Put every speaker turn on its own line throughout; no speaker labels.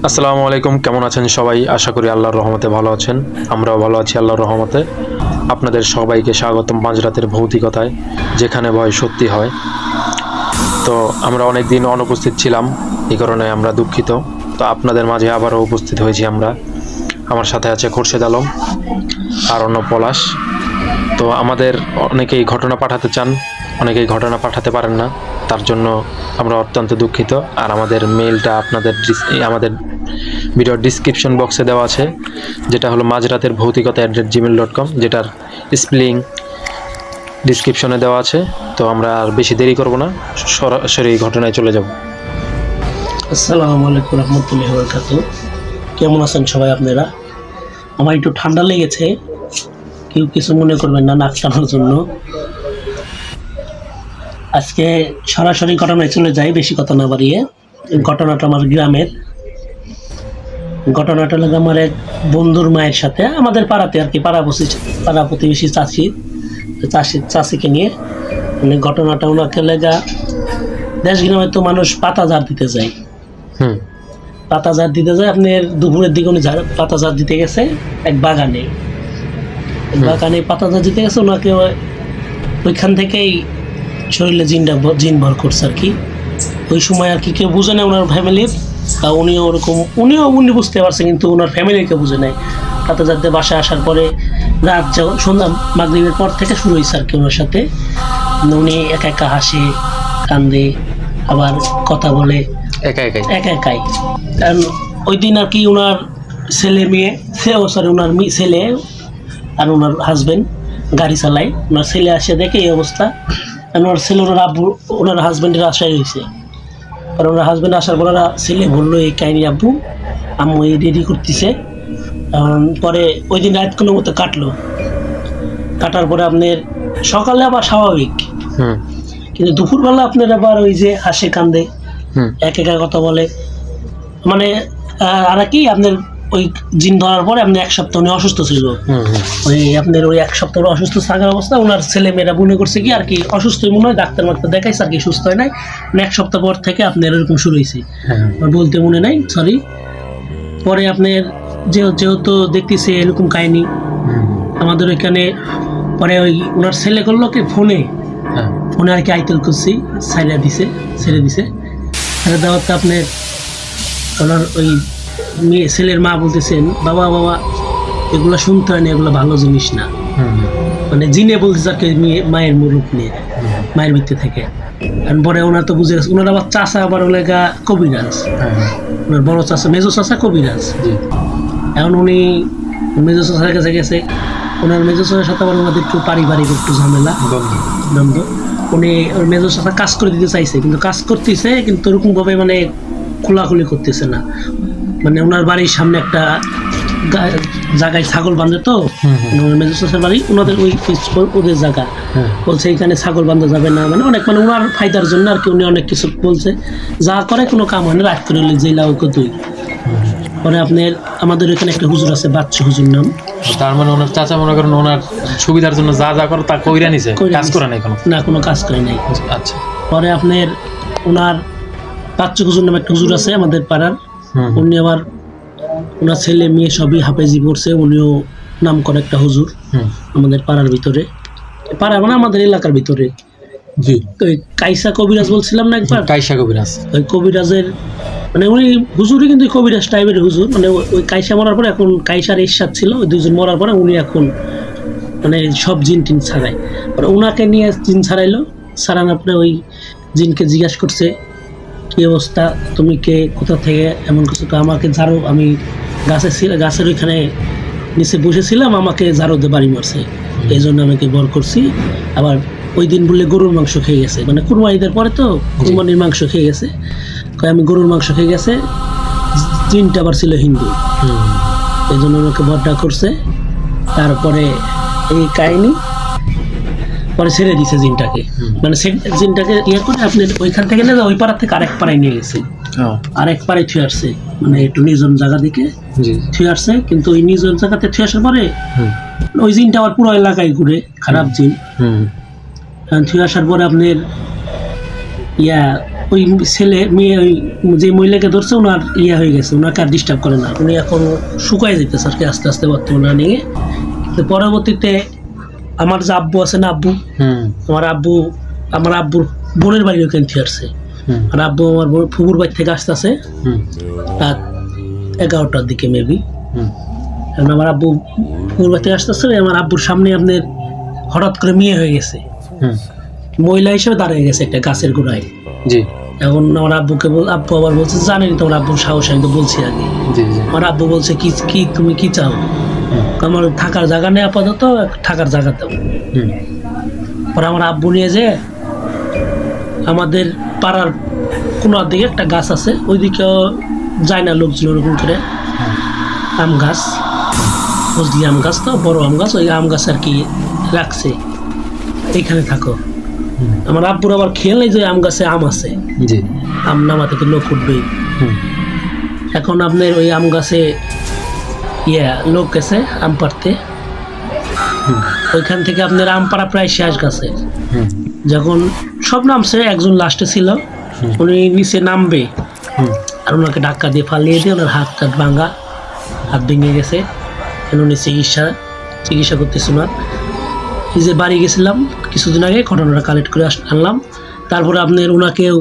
আসসালামু আলাইকুম, কেমন আছেন সবাই? আশা করি আল্লাহর রহমতে ভালো আছেন। আমরাও ভালো আছি আল্লাহর রহমতে। আপনাদের সবাইকে স্বাগতম মাঝরাতের ভৌতিকতায়, যেখানে ভয় সত্যি হয়। তো আমরা অনেক দিন অনুপস্থিত ছিলাম, এই কারণে আমরা দুঃখিত। তো আপনাদের মাঝে আবারও উপস্থিত হয়েছি আমরা। আমার সাথে আছে খোরশেদ আলম আর অন্য পলাশ। তো আমাদের অনেকেই ঘটনা পাঠাতে চান, অনেকেই ঘটনা পাঠাতে পারেন না, তার জন্য আমরা অত্যন্ত দুঃখিত। আর আমাদের মেইলটা আমাদের ভিডিওর ডিসক্রিপশন বক্সে দেওয়া আছে, যেটা হলো মাঝরাতের ভৌতিকতা @gmail.com, যেটার স্পেলিং ডিসক্রিপশনে দেওয়া আছে। তো আমরা আর বেশি দেরি করব না, সরাসরি ঘটনায় চলে যাব।
আসসালামু আলাইকুম রহমতুল্লাহি ওয়া বারাকাতুহু। কেমন আছেন সবাই আপনারা? আমার একটু ঠান্ডা লেগেছে, কেউ কিছু মনে করবেন না নাক টানার জন্য। আজকে সরাসরি ঘটনায় চলে যাই, বেশি কথা না বাড়িয়ে। ঘটনাটা আমার গ্রামের। ঘটনাটা হলো আমার এক বন্ধুর মায়ের সাথে, আমাদের পাড়াতে আর কি, পাড়া প্রতিবেশী চাষিকে নিয়ে। মানে ঘটনাটা ওনাকে লেগা দেশ গ্রামে তো মানুষ পাতা ঝাড় দিতে যায়। পাতা ঝাড় দিতে যায়, আপনার দুপুরের দিকে উনি পাতা ঝাড় দিতে গেছে এক বাগানে। পাতা ঝাড় দিতে গেছে, ওনাকে ওইখান থেকেই শরীরে জিন ভর করছে আর কি। ওই সময় আর কি কেউ বুঝে নেয় ওনার ফ্যামিলির, উনি বুঝতে পারছে, কিন্তু ওনার ফ্যামিলির কেউ বুঝে নেয়। পাতা ঝাড়তে বাসায় আসার পরে রাত যখন সন্ধ্যা মাগরিবের পর থেকে শুরু হয়েছে আর কি ওনার সাথে। উনি একা একা হাসে, কান্দে, আবার কথা বলে একাই। কারণ ওই দিন আর কি ওনার ছেলে আর ওনার হাজবেন্ড গাড়ি চালায়। ওনার ছেলে আসে দেখে এই অবস্থা। ওনার ছেলে ওনার হাজবেন্ডের আশায় হয়েছে। কারণ ওনার হাজবেন্ড আসার পর ছেলে বললো এই কাহিনী আম্মু এই রেডি করতেছে। পরে ওই দিন রাত কোনো মতো কাটার পরে আপনার সকালে আবার স্বাভাবিক, কিন্তু দুপুরবেলা আপনার আবার ওই যে হাসে, কান্দে, একা কথা বলে। মানে আর কি আপনার ওই জিন ধরার পরে আপনি এক সপ্তাহ উনি অসুস্থ ছিল। ওই আপনার ওই এক সপ্তাহ অসুস্থ থাকার অবস্থা, ওনার ছেলে মেয়েরা মনে করছে কি আর কি অসুস্থ মনে হয়, ডাক্তার দেখাইছে আর কি, সুস্থ হয় নাই। এক সপ্তাহ পর থেকে আপনার এরকম শুরু হয়েছে, বলতে মনে নাই, সরি। পরে আপনার যেহেতু দেখতেছে এরকম কাহিনী আমাদের ওইখানে, পরে ওই ওনার ছেলে করলো কি ফোনে আর কি আইতেল করছি, ছেড়ে দিছে দেওয়াতে আপনার ওনার ওই ছেলের মা বলতেছেন, বাবা এগুলো শুনতে হয় না, এগুলো ভালো জিনিস না। মানে জিনে বলতেছে আর কি মায়ের মুরুখ নিয়ে, মায়ের ভিতরে থেকে। আর পরে ওনার তো বুঝে গেছে, ওনার আবার চাষা আবার ওলেগা কবিরাজ, ওনার বড় চাষা মেজো চাষা কবিরাজ। এখন উনি মেজো চাষার কাছে গেছে, ওনার মেজো চাষার সাথে আবার ওনাদের একটু পারিবারিক একটু ঝামেলা দ্বন্দ্ব। উনি ওর মেজো চাষা কাজ করে দিতে চাইছে, কিন্তু কাজ করতেছে, কিন্তু ওরকম ভাবে মানে খোলাখুলি করতেছে না। মানে ওনার বাড়ির সামনে একটা জায়গায় ছাগল বাঁধে, তো মেজর চাষার বাড়ি, ওদের জায়গা বলছে এখানে ছাগল বাঁধা যাবে না। মানে অনেক মানে ওনার ফায়দার জন্য আর কি উনি অনেক কিছু বলছে, যা করে কোনো কাম হয় না, রাত করে জেলা ওকে তুই। পরে আপনার আমাদের এখানে একটা হুজুর আছে, বাচ্চু হুজুর নাম।
তার মানে ওনার চাচা মনে করেন ওনার সুবিধার জন্য যা করে তা কইরা নিছে, কাজ করে নাই
কোনো কাজ করে নাই।
আচ্ছা।
পরে আপনার ওনার বাচ্চু হুজুর নামে একটা হুজুর আছে আমাদের পাড়ার। উনি আবার ওনার ছেলে মেয়ে সবই হাফেজি পড়ছে, উনিও নাম করে একটা হুজুর আমাদের পাড়ার ভিতরে, পাড়া মানে আমাদের এলাকার ভিতরে। ওই কাইসা কবিরাজ বলছিলাম না একবার,
কাইসা কবিরাজ,
ওই কবিরাজের মানে উনি হুজুরই, কিন্তু কবিরাজ টাইপের হুজুর। মানে ওই কাইসা মরার পরে, এখন কাইসার ইরশাদ ছিল, ওই দুজন মরার পরে উনি এখন মানে সব জিন টিন ছাড়ায়। ওনাকে নিয়ে জিন ছাড়ানোর পরে ওই জিনকে জিজ্ঞাসা করছে, কি অবস্থা, তুমি কে, কোথা থেকে, এমন কিছু। তো আমাকে ঝাড়ু, আমি গাছের ওইখানে নিচে বসেছিলাম, আমাকে ঝাড়ু দিয়ে বাড়ি মারছে, এই জন্য আমাকে বর করছি। আবার ওই দিন বললে গরুর মাংস খেয়ে গেছে, মানে কুরবানিদের পরে তো কুরবানির মাংস খেয়ে গেছে, আমি গরুর মাংস খেয়ে গেছে। জিনটা আবার ছিল হিন্দু, এই জন্য আমাকে বরটা করছে। তারপরে এই কাহিনী পরে ছেড়ে দিছে জিনটাকে, মানে জিনটাকে করে আপনি ওইখান থেকে নিয়ে ওই পাড়া থেকে আরেক পাড়ায় নিয়ে গেছে, আরেক পাড়ায় থুয়ে আসছে, মানে একটু নির্জন জায়গা দিকে থুয়ে আসছে। কিন্তু ওই নির্জন জায়গাতে থুয়ে আসার পরে ওই জিনটা আবার পুরো এলাকায় ঘুরে, খারাপ জিন। থুয়ে আসার পরে আপনার ওই ছেলে মেয়ে ওই যে মহিলাকে ধরছে ওনার ইয়া হয়ে গেছে, ওনাকে আর ডিস্টার্ব করে না, উনি এখন শুকায় যেতেছে আর কি আস্তে আস্তে বর্তমানে নিয়ে। তো পরবর্তীতে আমার যে আব্বু আছে না, আব্বু আমার আব্বুর বোনের বাড়ি ওখান থেকে আসছে। আর আব্বু আমার ফুপুর বাড়ি থেকে আসতেছে রাত 11টার দিকে মেবি। আমার আব্বু ফুপুর বাড়ি থেকে আসতেছে, আমার আব্বুর সামনে আপনার হঠাৎ করে মেয়ে হয়ে গেছে, মহিলা হিসেবে দাঁড়িয়ে গেছে একটা গাছের গোড়ায়।
জি
এখন আমার আব্বুকে আব্বু আবার বলছে জানেন তো আমার আব্বুর সাহস, আমি তো বলছি আগে। আমার আব্বু বলছে কি কি তুমি কি চাও? আমার থাকার জায়গা নেই আপাতত, থাকার জায়গা দাও। পরে আমার আব্বু নিয়ে যে আমাদের পাড়ার কোনার দিকে একটা গাছ আছে, ওইদিকেও যায় না লোকজন ওরকম করে, আম গাছ, বুঝলি আম গাছ তো বড় আম গাছ, ওই আম গাছ আর কি রাখছে, এইখানে থাকো। আমার আব্বুর আবার খেয়াল নেই যে আম গাছে আম আছে,
জি
আম নামা থেকে লোক উঠবেই। এখন আপনার ওই আম গাছে লোক গেছে আম পাড়তে, ওইখান থেকে আপনার আম পাড়া প্রায় শেষ গাছে। যখন সব নামছে, একজন লাস্টে ছিল, উনি নিচে নামবে আর ওনাকে ধাক্কা দিয়ে ফালিয়ে দিয়ে ওনার হাত টাত ভাঙা, হাত ভেঙে গেছে। উনি চিকিৎসা করতেছে ওনার। এই যে বাড়ি গেছিলাম কিছুদিন আগে, ঘটনাটা কালেক্ট করে আনলাম। তারপরে আপনার ওনাকেও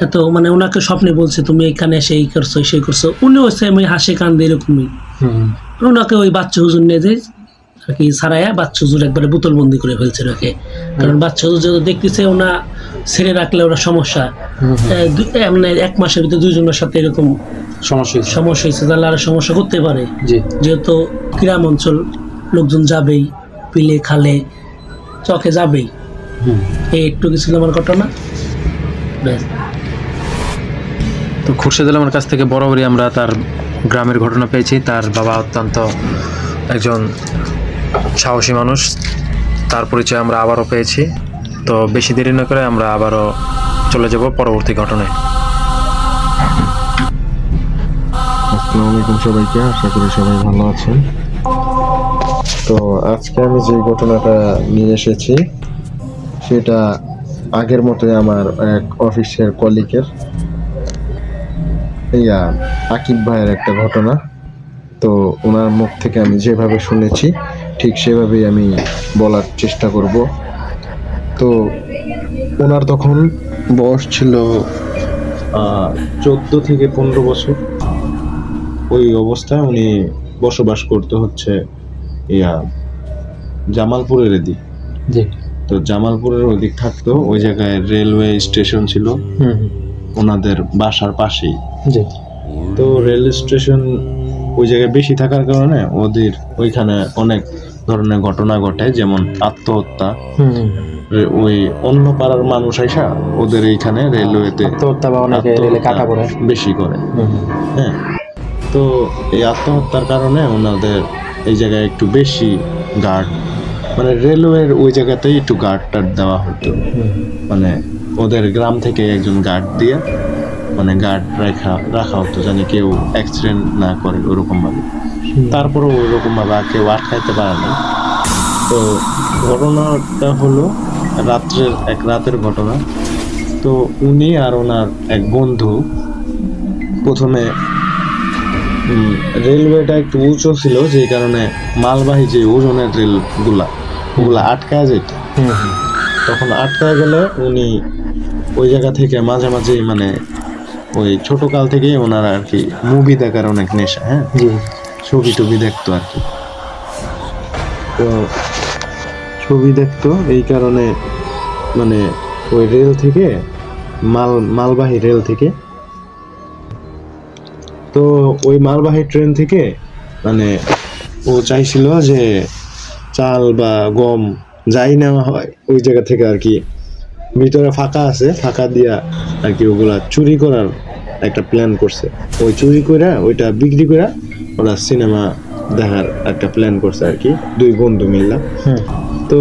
এত মানে ওনাকে স্বপ্নে বলছে তুমি এখানে এসে এই করছো সেই করছো, উনিও সেমই হাসে কান্দে এরকমই। ওনাকে ওই বাচ্চা হুজুর নিয়ে যে আর কি ছাড়াইয়া বাচ্চা হুজুর একবারে বোতলবন্দি করে ফেলছে ওনাকে। কারণ বাচ্চা হুজুর যত দেখতেছে ওনা ছেড়ে রাখলে ওরা সমস্যা, মানে 1 মাসের ভিতরে 2 জনের সাথে এরকম সমস্যা হয়েছে, তাহলে আর সমস্যা করতে পারে। যেহেতু গ্রাম অঞ্চল, লোকজন যাবেই, পিলে খালে চকে যাবেই। এই একটু কিছু আমার ঘটনা।
তো খুরশেদ আলমের কাছ থেকে বরাবরই আমরা তার গ্রামের ঘটনা পেয়েছি। তার বাবা অত্যন্ত একজন সাহসী মানুষ, তার পরিচয় আমরা আবারও পেয়েছি। তো বেশি দেরি না করে আমরা আবারও চলে যাব পরবর্তী ঘটনায়।
আসসালামু আলাইকুম সবাইকে, আশা করি সবাই ভালো আছেন। তো আজকে আমি যে ঘটনাটা নিয়ে এসেছি সেটা আগের মতোই আমার এক অফিসের কলিগের আকিব ভাইয়ের একটা ঘটনা। তো ওনার মুখ থেকে আমি যেভাবে শুনেছি ঠিক সেভাবেই আমি বলার চেষ্টা করব। তো ওনার তখন বয়স ছিল 14 থেকে 15 বছর। ওই অবস্থায় উনি বসবাস করতে হচ্ছে জামালপুরের এদিক। তো জামালপুরের ওদিক থাকতো, ওই জায়গায় রেলওয়ে স্টেশন ছিল ওনাদের বাসার পাশেই। তো রেল স্টেশন ওই জায়গায় বেশি থাকার কারণে ওদের ওইখানে অনেক ধরনের ঘটনা ঘটে, যেমন আত্মহত্যা। ওই অন্য পাড়ার মানুষ আইসা ওদের এইখানে রেলওয়েতে বেশি করে। হ্যাঁ, তো এই আত্মহত্যার কারণে ওনাদের এই জায়গায় একটু বেশি গার্ড, মানে রেলওয়ের ওই জায়গাতেই একটু গার্ড টার্ড দেওয়া হতো। মানে ওদের গ্রাম থেকে একজন গার্ড দিয়ে মানে গার্ড রাখা হতো, জানি কেউ অ্যাক্সিডেন্ট না করে ওরকম ভাবে। তারপরেও ওরকম ভাবে কেউ আটকাইতে পারে না। তো ঘটনাটা হলো রাতের ঘটনা। তো উনি আর ওনার এক বন্ধু প্রথমে রেলওয়েটা একটু উঁচু ছিল, যে কারণে মালবাহী যে ওজনের ওগুলা আটকায় যেত। তখন আটকায় গেলে উনি ওই জায়গা থেকে মাঝে মাঝে মানে ওই ছোট কাল থেকেই ওনার আর কি মুভি দেখার অনেক নেশা। হ্যাঁ, ছবি টবি দেখতো আর কি। তো ছবি দেখতো এই কারণে মানে ওই রেল থেকে মালবাহী রেল থেকে, তো ওই মালবাহী ট্রেন থেকে মানে ও চাইছিল যে চাল বা গম যাই নেওয়া হয় ওই জায়গা থেকে আর কি, ভিতরে ফাঁকা আছে, ফাঁকা দিয়া আর কি ওগুলা চুরি করার একটা প্ল্যান করছে। ওই চুরি করে ওইটা বিক্রি করে ওরা সিনেমা দেখার একটা প্ল্যান করছে আর কি, 2 বন্ধু মিললাম। তো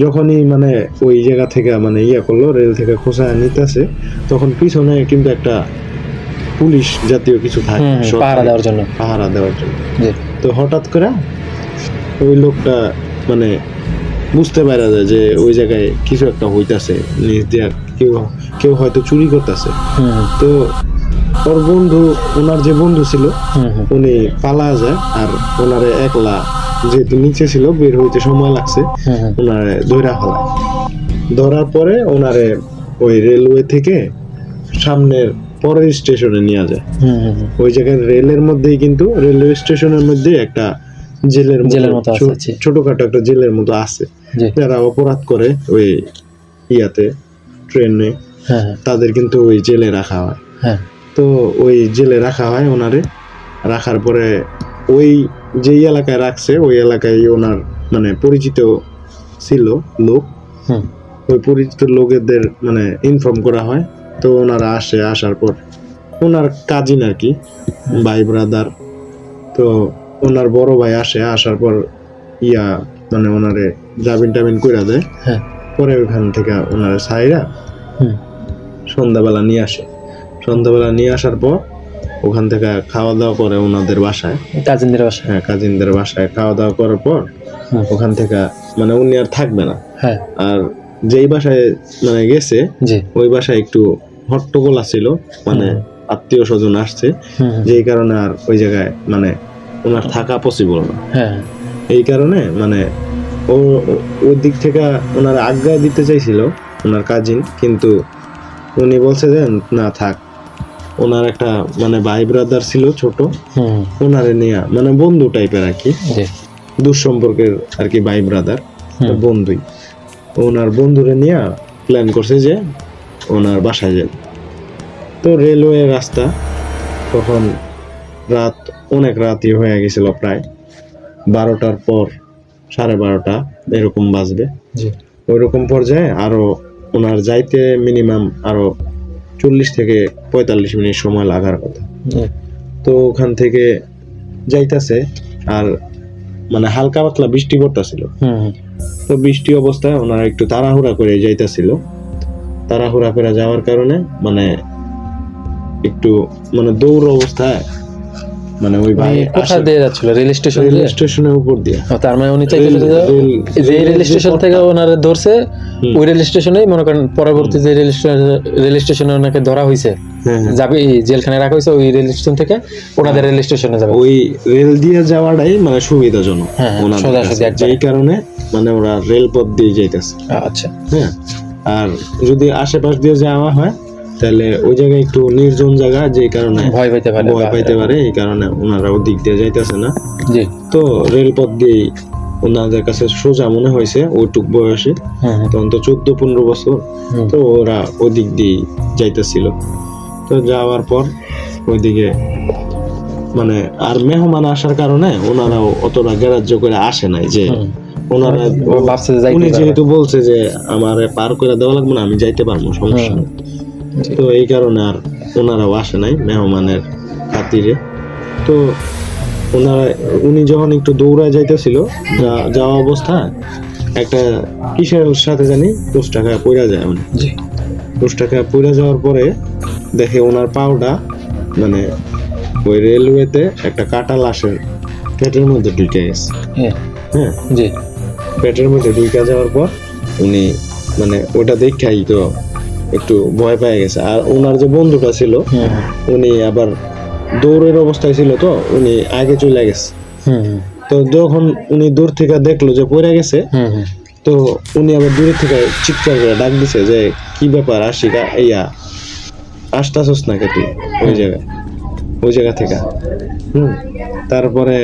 যখনই মানে ওই জায়গা থেকে মানে করলো, রেল থেকে খোঁচা নিতেছে, তখন পিছনে কিন্তু একটা পুলিশ জাতীয় কিছু থাকে পাহারা দেওয়ার জন্য। তো হঠাৎ করে ওই লোকটা মানে বুঝতে পারা যায় যে ওই জায়গায় কিছু একটা হইতাছে, নিচ দিয়ে কেউ কেউ হয়তো চুরি করতেছে। তো ওর বন্ধু, ওনার যে বন্ধু ছিল উনি পালা যায়, আর ওনারে একলা যেহেতু নিচে ছিল বের হইতে সময় লাগছে, ওনারে ধরা ফেলায়। ধরার পরে ওনারে ওই রেলওয়ে থেকে সামনের পরের স্টেশনে নিয়ে যায়। ওই জায়গায় রেলের মধ্যেই, কিন্তু রেলওয়ে স্টেশনের মধ্যে একটা জেলের মতো ছোটখাটো একটা জেলের মতো আছে, যারা অপরাধ করে ওই ইয়াতে ট্রেনে, তাদের কিন্তু ওই জেলে রাখা হয়। তো ওই জেলে রাখা হয় ওনারে। রাখার পরে ওই যে এলাকায় রাখছে ওই এলাকায় ওনার মানে পরিচিত ছিল লোক, ওই পরিচিত লোকেদের মানে ইনফর্ম করা হয়। তো ওনারা আসে, আসার পর ওনার কাজিন আর কি, ভাই ব্রাদার, তো ওনার বড় ভাই আসে, আসার পর মানে ওনারে জামিন টামিন কইরা দেয়। পরে ওখান থেকে ওনারে সাইরা সন্ধ্যাবেলা নিয়ে আসে। সন্ধ্যাবেলা নিয়ে আসার পর ওখান থেকে খাওয়া দাওয়া করে ওনাদের বাসায়, কাজিনদের বাসায় খাওয়া দাওয়া করার পর ওখান থেকে মানে উনি আর থাকবে না। আর যেই বাসায় মানে গেছে ওই বাসায় একটু হট্টগোল ছিল, মানে আত্মীয় স্বজন আসছে, যেই কারণে আর ওই জায়গায় মানে ওনার থাকা পসিবল না। এই কারণে মানে ওই দিক থেকে ওনার আজ্ঞা দিতে চাইছিল ওনার কাজিন, কিন্তু উনি বলছে যে না থাক। ওনার একটা মানে ভাই ব্রাদার ছিল ছোট, ওনারে নিয়ে মানে বন্ধু টাইপের আর কি, দুঃসম্পর্কের আর কি, ভাই ব্রাদার বন্ধুই। ওনার বন্ধুরে নিয়ে প্ল্যান করছে যে ওনার বাসায় যাবে। তো রেলওয়ে রাস্তা, তখন রাত অনেক রাতই হয়ে গেছিল, প্রায় 12টার পর, 12:30 এরকম বাজবে। ওইরকম পর্যায়ে আরো ওনার যাইতে মিনিমাম আরো 40 থেকে 45 মিনিট সময় লাগার কথা। তো ওখান থেকে যাইতাছে, আর মানে হালকা পাতলা বৃষ্টি পড়তেছিল। তো বৃষ্টি অবস্থায় ওনারা একটু তাড়াহুড়া করে যাইতাছিল। তাড়াহুড়া করে যাওয়ার কারণে মানে একটু মানে দৌড় অবস্থায় মানে ওই ভাই
কোথা দিয়ে যাচ্ছিল? রেল
স্টেশনের উপর দিয়ে।
তার মানে উনি চাইতেছিল যে রেল স্টেশন থেকে ওনারে ধরছে, ওই রেল স্টেশনেই মনে করেন পরবর্তী যে রেল স্টেশনে ওনাকে ধরা হয়েছে, যাবে জেলখানায় রাখা হয়েছে, ওই রেল স্টেশন থেকে ওনাদের রেল স্টেশনে যাবে।
ওই রেল দিয়ে যাওয়াটাই মানে সুবিধাজনক ওনাদের কাছে, যেই কারণে মানে ওরা রেলপথ দিয়ে যাইতেছে।
আচ্ছা,
হ্যাঁ। আর যদি আশেপাশ দিয়ে যাওয়া হয় তাহলে ওই জায়গায় একটু নির্জন জায়গা, যে কারণে
ভয় পাইতে পারে,
এই কারণে ওনারা ওদিক দিয়ে যাইতেছে না।
জি।
তো রেলপথ দিয়ে ওনাদের কাছে সোজা মনে হয়েছে ওইটুক বয়সে, তখন তো 14-15 বছর, তো ওরা ওদিক দিয়ে যাইতেছিল। তো যাওয়ার পর ওইদিকে মানে আর মেহমান আসার কারণে ওনারাও অতটা গ্রাহ্য করে আসে নাই, যে ওনারা উনি যেহেতু বলছে যে আমারে পার করে দেওয়া লাগবে না, আমি যাইতে পারবো, সমস্যা নেই। তো এই কারণে আর ওনারাও আসে নাই মেহমানের খাতিরে। তো উনি যখন একটু দৌড়ায় যাইতেছিল, যাওয়া অবস্থায় একটা কিসের সাথে জানি পোস্ট টাকা পড়ে যায়। উনি পোস্ট টাকা পড়ে যাওয়ার পরে দেখে ওনার পাউডা মানে ওই রেলওয়েতে একটা কাটা লাশের পেটের মধ্যে ঢুকে গেছে। হ্যাঁ, পেটের মধ্যে ঢুকে যাওয়ার পর উনি মানে ওটা দেখাই তো একটু ভয় পেয়ে গেছে। আর ওনার যে বন্ধুটা ছিল উনি আবার দৌড়ের অবস্থায় ছিল, তো উনি আগে চলে গেছে। তো যখন উনি দূর থেকে দেখলো যে পড়ে গেছে, তো উনি আবার দূর থেকে চিৎকার করে ডাক দিছে যে কি ব্যাপার, আসতাছস না কে তুই ওই জায়গা থেকে। তারপরে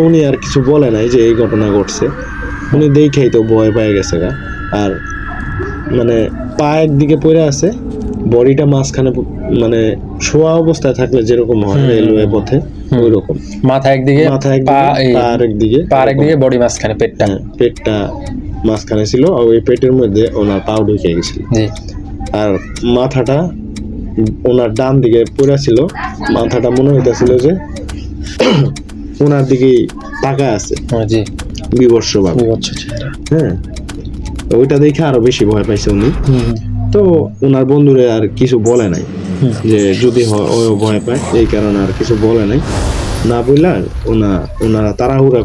উনি আর কিছু বলে নাই যে এই ঘটনা ঘটছে। উনি দেখেই তো ভয় পেয়ে গেছে গা। আর মানে পা একদিকে পড়ে আছে, বডিটা মাঝখানে মানে শোয়া অবস্থায় থাকলে যেরকম হয় রেলওয়ে পথে, ওই রকম
মাথা একদিকে, পা আরেকদিকে, বডি মাঝখানে,
পেটটা মাঝখানে ছিল। আর ওই পেটের মধ্যে ওনার পাও ঢুকে গেছিল। আর মাথাটা ওনার ডান দিকে পড়ে ছিল। মাথাটা মনে হইতেছিল যে ওনার দিকেই তাকায় আছে, বিবর্ষ ভাবে। হ্যাঁ, ওইটা দেখে আরো বেশি ভয় পাইছে উনি। তো ওনার বন্ধুরে আর কিছু বলে নাই, যে যদি ভয় পায়, এই কারণে আর কিছু বলে নাই। না বললে ওনারা তাড়াহুড়া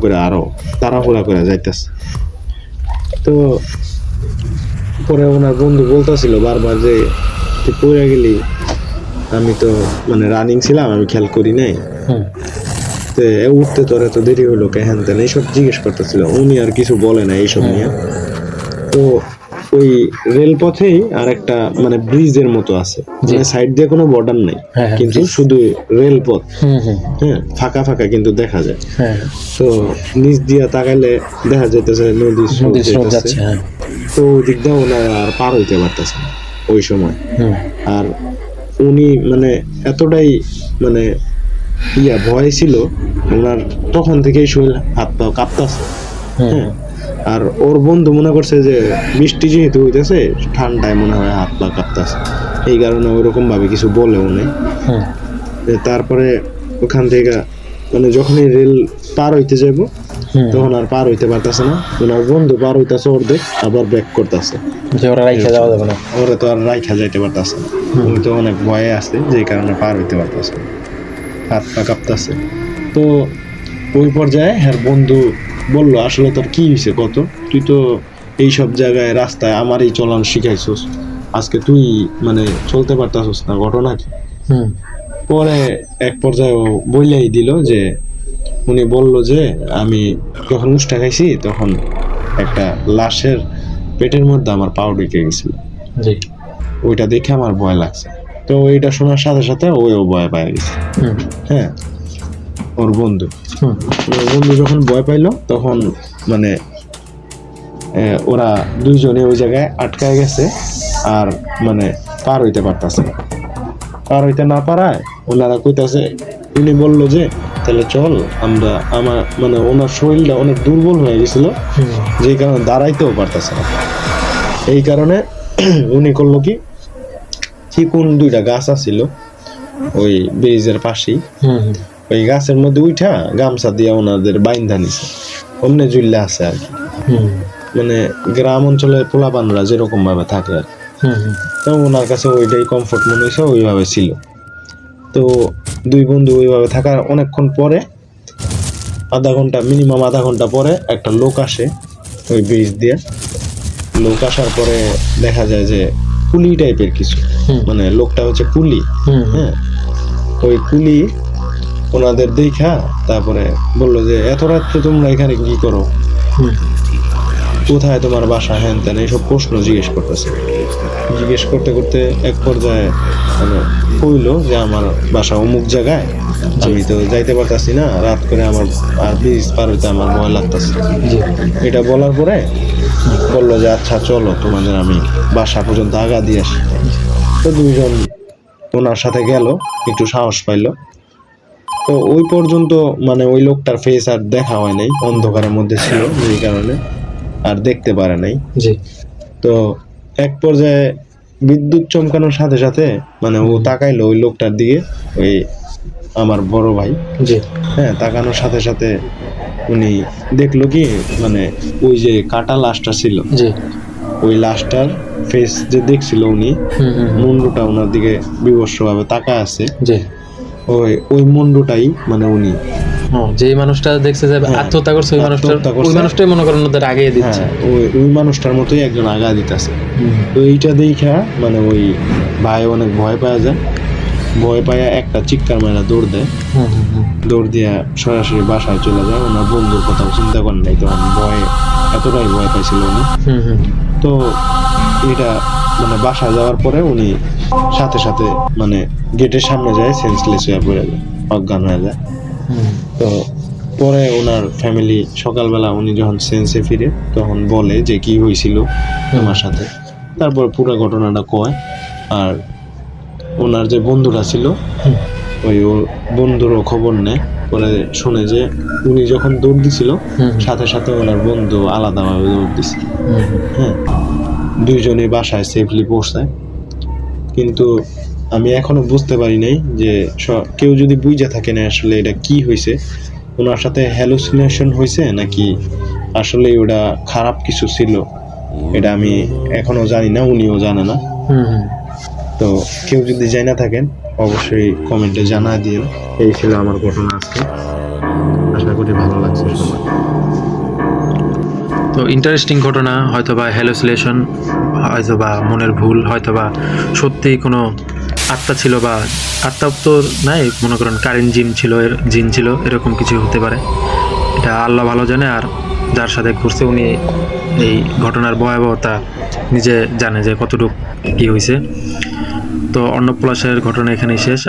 করে যাইতেছে। তো পরে ওনার বন্ধু বলতেছিল বারবার যে তুই পড়ে গেলি, আমি তো মানে রানিং ছিলাম, আমি খেয়াল করি নাই, তো উঠতে তোর এত দেরি হলো কে, হ্যান তেন এইসব জিজ্ঞেস করতেছিল। উনি আর কিছু বলে না এইসব নিয়ে। তো ওই রেলপথেই আর একটা মানে ব্রিজের মতো আছে, মানে সাইড দিয়ে কোনো বর্ডার নাই, কিন্তু শুধু রেলপথ, হ্যাঁ, ফাঁকা ফাঁকা কিন্তু দেখা যায়। তো নিচ দিয়ে তাকাইলে দেখা যাইতেছে নদী স্রোত যাচ্ছে। তো ওই দিক দিয়ে ওনারা আর পার হইতে পারতেছে না ওই সময়। আর উনি মানে এতটাই মানে ভয় ছিল ওনার, তখন থেকেই শরীর হাত পা কাঁপতেছে। হ্যাঁ, আর ওর বন্ধু মনে করছে যে বৃষ্টি যেহেতু হইতেছে ঠান্ডায় মনে হয় হাত পা কাঁপতেছে, এই কারণে ওইরকম ভাবে কিছু বলেও নেই। তারপরে ওখান থেকে মানে যখনই রেল পার হইতে যাবো তখন আর পার হইতে পারতেছে না। ওনার বন্ধু পার হইতেছে অর্ধেক, আবার ব্যাক করতেছে, যে ওরা রাইখা যাওয়া যাবে না, ওরা তো আর রাইখা যাইতে পারতেছে না। উনি তো অনেক ভয়ে আছে, যে কারণে পার হইতে পারতেছে, হাত পা কাঁপতেছে। তো ওই পর্যায়ে হ্যাঁ বন্ধু বললো, আসলে তোর কি হয়েছে কত, তুই তো এইসব জায়গায় রাস্তায় আমারই চলান শিখাইছস, আজকে তুই মানে চলতে পারতাছস না, ঘটনা কি? পরে এক পর্যায়ে ও বইলাই দিল যে, উনি বলল যে আমি যখন উষ্টা খাইছি তখন একটা লাশের পেটের মধ্যে আমার পাও ঢুকে গেছিল, ওইটা দেখে আমার ভয় লাগছে। তো ওইটা শোনার সাথে সাথে ওও ভয় পেয়ে গেছে। হ্যাঁ, ওর বন্ধু যখন ভয় পাইলো তখন মানে ওরা দুইজনে ওই জায়গায় আটকায় গেছে, আর মানে পার হইতে পারতেছে না। পার হইতে না পারায় ওনারা কইতাছে, উনি বলল যে তাহলে চল আমরা, আমার মানে ওনার শরীরটা অনেক দুর্বল হয়ে গেছিল, যে কারণে দাঁড়াইতেও পারতেছে না। এই কারণে উনি করলো কি, চিকুন দুইটা গাছ আছিল ওই ব্রিজের পাশেই, ওই গাছের মধ্যে উঠা গামছা দিয়ে ওনাদের বাইন্ধা নিছে, অমনে জুল্লা আছে আর কি। মানে গ্রাম অঞ্চলের পোলাপানরা যেরকম ভাবে থাকে আর কি, তো ওনার কাছে ওইটাই কমফোর্ট মনে হয়েছে, ওইভাবে ছিল। তো দুই বন্ধু ওইভাবে থাকার অনেকক্ষণ পরে, মিনিমাম আধা ঘন্টা পরে একটা লোক আসে ওই ব্রিজ দিয়ে। লোক আসার পরে দেখা যায় যে কুলি টাইপের কিছু, মানে লোকটা হচ্ছে কুলি। হ্যাঁ, ওই কুলি ওনাদের দেখা তারপরে বললো যে এত রাত্রে তোমরা এখানে কি করো, কোথায় তোমার বাসা, হ্যান ত্যান এইসব প্রশ্ন জিজ্ঞেস করতেছে। জিজ্ঞেস করতে করতে এক পর্যায়ে মানে কইলো যে আমার বাসা অমুক জায়গায়, আমি তো যাইতে পারতাছি না, রাত করে আমার আর ব্রিজ পার হইতে আমার ভয় লাগতেছে। এটা বলার পরে বললো যে আচ্ছা চলো তোমাদের আমি বাসা পর্যন্ত আগা দিয়ে আসি। তো দুইজন ওনার সাথে গেল, একটু সাহস পাইলো। তো ওই পর্যন্ত মানে ওই লোকটার ফেস আর দেখা হয় নাই, অন্ধকারের মধ্যে ছিল, এই কারণে আর দেখতে পারে নাই। তো এক পর্যায়ে বিদ্যুৎ চমকানোর সাথে সাথে মানে ও তাকাইলো ওই লোকটার দিকে, ওই আমার বড় ভাই। হ্যাঁ, তাকানোর সাথে সাথে উনি দেখলো কি, মানে ওই যে কাটা লাশটা ছিল, ওই লাশটার ফেস যে দেখছিল উনি, মুন্ডুটা ওনার দিকে বিবস্ত্র ভাবে তাকায় আছে, ওই মুন্ডুটাই মানে উনি
যে মানুষটা দেখছে যে আত্মহত্যা করছে, ওই মানুষটাই মনে করেন ওদের আগে দিচ্ছে,
ওই মানুষটার মতোই একজন আগা দিতেছে। তো এইটা দেখা মানে ওই ভাই অনেক ভয় পাওয়া যায়, ভয় পায়া একটা চিৎকার মারা দৌড় দেয়, দৌড় দিয়া সরাসরি বাসায় চলে যায়। ওনার বন্ধুর কথাও চিন্তা করেন নাই, তখন ভয়ে এতটাই ভয় পাইছিল উনি। তো এটা মানে বাসায় যাওয়ার পরে উনি সাথে সাথে মানে গেটের সামনে যায়, সেন্সলেস হয়ে পড়ে যায়, অজ্ঞান হয়ে যায়। তো পরে ওনার ফ্যামিলি সকালবেলা উনি যখন সেন্সে ফিরে তখন বলে যে কি হয়েছিল আমার সাথে, তারপর পুরো ঘটনাটা কয়। আর ওনার যে বন্ধুরা ছিল ওই ওর বন্ধুরও খবর নেয়, পরে শুনে যে উনি যখন দৌড় দিছিল সাথে সাথে ওনার বন্ধু আলাদাভাবে দৌড় দিছে। হ্যাঁ, দুইজনে বাসায় সেফলি পৌঁছায়। কিন্তু আমি এখনো বুঝতে পারি নাই যে কেউ যদি বুঝে থাকে না আসলে এটা কি হয়েছে, ওনার সাথে হ্যালুসিনেশন হয়েছে নাকি আসলে ওটা খারাপ কিছু ছিল, এটা আমি এখনো জানি না, উনিও জানে না। তো কেউ যদি জানা থাকেন অবশ্যই কমেন্টে জানা দিন। এই ছিল আমার ঘটনা আজকে, আশা করি ভালো লাগছে সবার।
তো ইন্টারেস্টিং ঘটনা, হয়তো বা হ্যালোসিলেশন, হয়তো বা মনের ভুল, হয়তো বা সত্যি কোনো আত্মা ছিল, বা আত্মা তো নাই, মনে করেন কারেন্ট জিন ছিল, এরকম কিছু হতে পারে। এটা আল্লাহ ভালো জানে, আর যার সাথে ঘুরছে উনি এই ঘটনার ভয়াবহতা নিজে জানে যে কতটুকু কী হয়েছে। তো অন্নপ্রাশনের ঘটনা এখানেই শেষ।